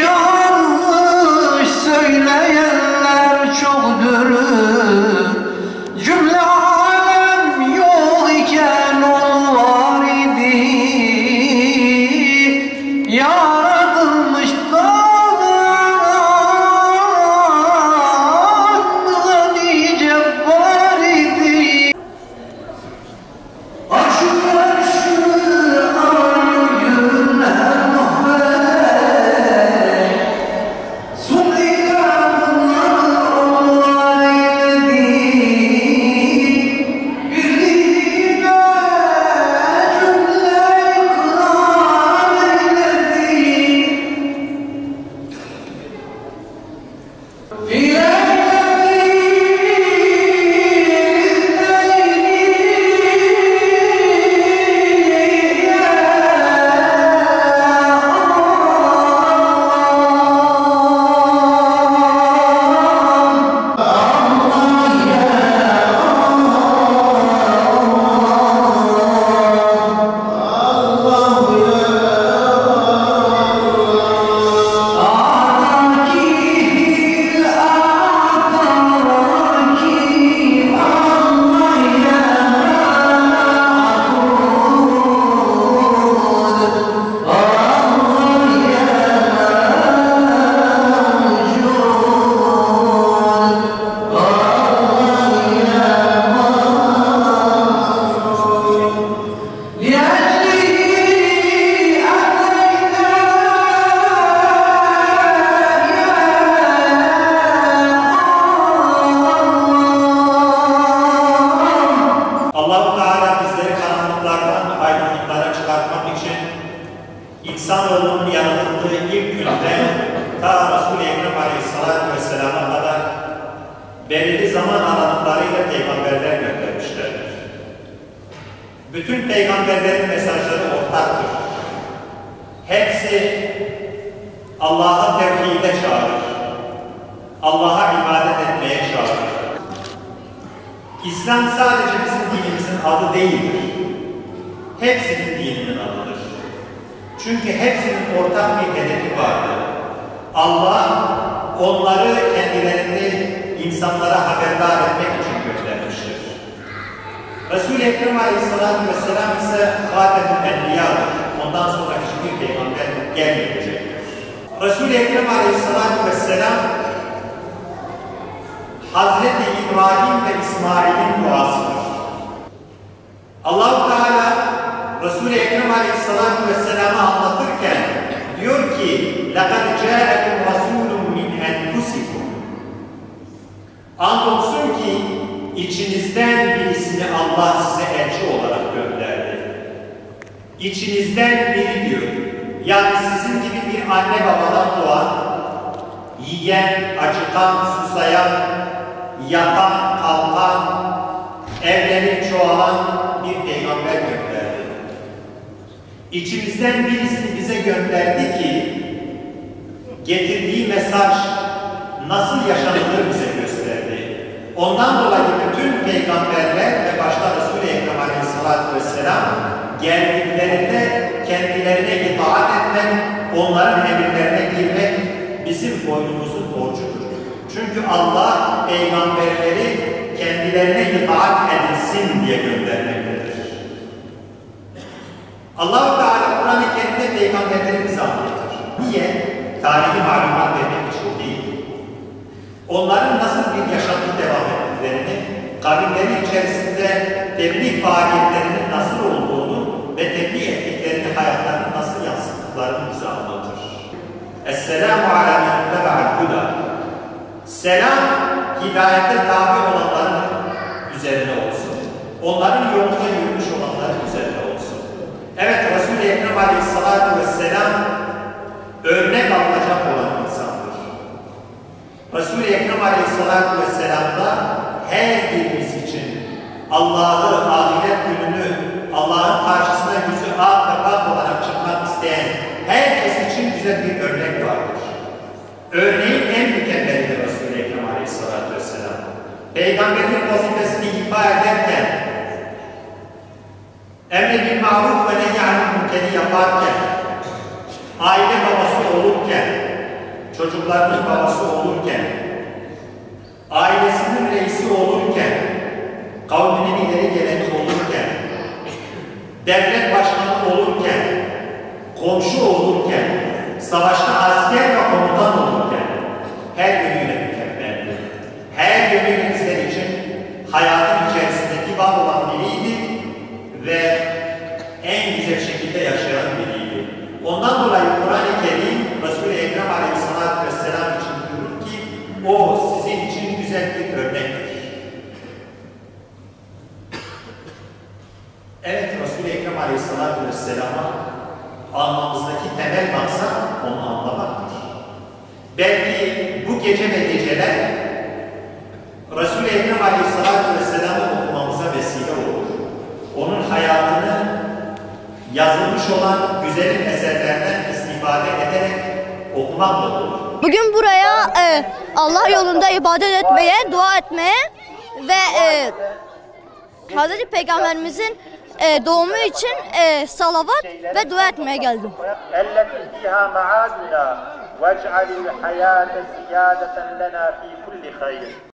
yanlış söyleyenler çoktur. Cümle alem yok iken ol var idi. Yaratılmış dağdan gani cebbar idi. Arşı ferşı argın her mahvet. Sulliler bunlar onlar eyledi. Birliğine cümle ikrar eyledi. Allah-u Teala bizleri karanlıklardan aydınlıklara çıkartmak için insanoğlunun yaratıldığı ilk günden ta Resul-i Ekrem Aleyhisselatü Vesselam'a kadar belirli zaman aralıklarıyla peygamberler göndermişlerdir. Bütün peygamberlerin mesajları ortaktır. Hepsi Allah'a tevhide çağırır. Allah'a ibadet etmeye çağırır. İslam sadece bizim dinimizin adı değildir. Hepsinin dininin adıdır. Çünkü hepsinin ortak bir hedefi vardır. Allah onları kendilerini insanlara haberdar etmek için göndermiştir. Resul-i Ekrem Aleyhisselatü Vesselam ise Hatem-ül Enbiya'dır. Ondan sonra hiçbir peygamber gelmeyecektir. Resul-i Ekrem Aleyhisselatü Vesselam Hazreti İbrahim ve İsmail'in duasıdır. Allah-u Teala Resul-i Ekrem Aleyhisselatü Vesselam'ı anlatırken diyor ki لَقَدْ جَاءَكُمْ رَسُولٌ مِنْ أَنْفُسِكُمْ Andolsun ki içinizden birisini Allah size elçi olarak gönderdi. İçinizden biri diyor. Yani sizin gibi bir anne babadan doğan, yiyen, acıkan, susayan, yatan, kalkan, evlenip çoğalan bir peygamber gönderdi. İçimizden birisini bize gönderdi ki getirdiği mesaj nasıl yaşanılır bize gösterdi. Ondan dolayı bütün peygamberler ve başta Resul-i Ekrem Aleyhisselatü Vesselam geldiklerinde kendilerine itaat etmek, onların emirlerine girmek bizim boynumuzun borcudur. Çünkü Allah peygamberleri kendilerine itaat edilsin diye göndermektedir. Allah-u Teala Kur'an-ı Kerim'de peygamberleri bize anlatır. Niye? Tarihi malumat vermek için değil. Onların nasıl bir yaşantı devam ettiklerini, kavimleri içerisinde tebliğ faaliyetlerinin nasıl olduğunu ve tebliğ ettiklerini hayatlarını nasıl yansıttıklarını bize anlatır. Esselamu ala men tebe'al huda. Selam, hidayete tabi olanların üzerine olsun. Onların yolunda yürümüş olanların üzerine olsun. Evet, Resul-i Ekrem Aleyhisselatü Vesselam örnek alınacak olan insandır. Resul-i Ekrem Aleyhisselatü Vesselam'da her birimiz için Allah'ı, ahiret gününü, Allah'ın karşısına yüzü ak ve bak olarak çıkmak isteyen herkes için güzel bir örnek vardır. Örneğin en mükemmelidir Resul-i Ekrem Aleyhisselatü Vesselam. Peygamberin vazifesini ifa ederken, emri bil maruf ve nehy anil münkeri yaparken, aile babası olurken, çocuklarının babası olurken, ailesinin reisi olurken, kavminin ileri geleni olurken, devlet başkanı olurken, komşu olurken, savaşta asker ve komutan olurken, her yönüyle mükemmeldi. Her yönüyle bizler için hayatın içerisindeki var olan biriydi ve en güzel şekilde yaşayan biriydi. Ondan dolayı Kur'an-ı Kerim Resul-i Ekrem Aleyhisselatü Vesselam için diyor ki o sizin için güzel bir örnektir. Evet, Resul-i Ekrem Aleyhisselatü Vesselam'a almamızdaki temel maksat onu anlamaktır. Belki bu gece ve geceler Resul-i Ekrem Aleyhisselatü Vesselam'ı okumamıza vesile olur. Onun hayatını yazılmış olan güzel eserlerden istifade ederek okumakla olur. Bugün buraya Allah yolunda ibadet etmeye, dua etmeye ve Hazreti Peygamberimizin doğumu için salavat ve dua etmeye geldim. التي فيها معادنا واجعل الحياة زيادة لنا في كل خير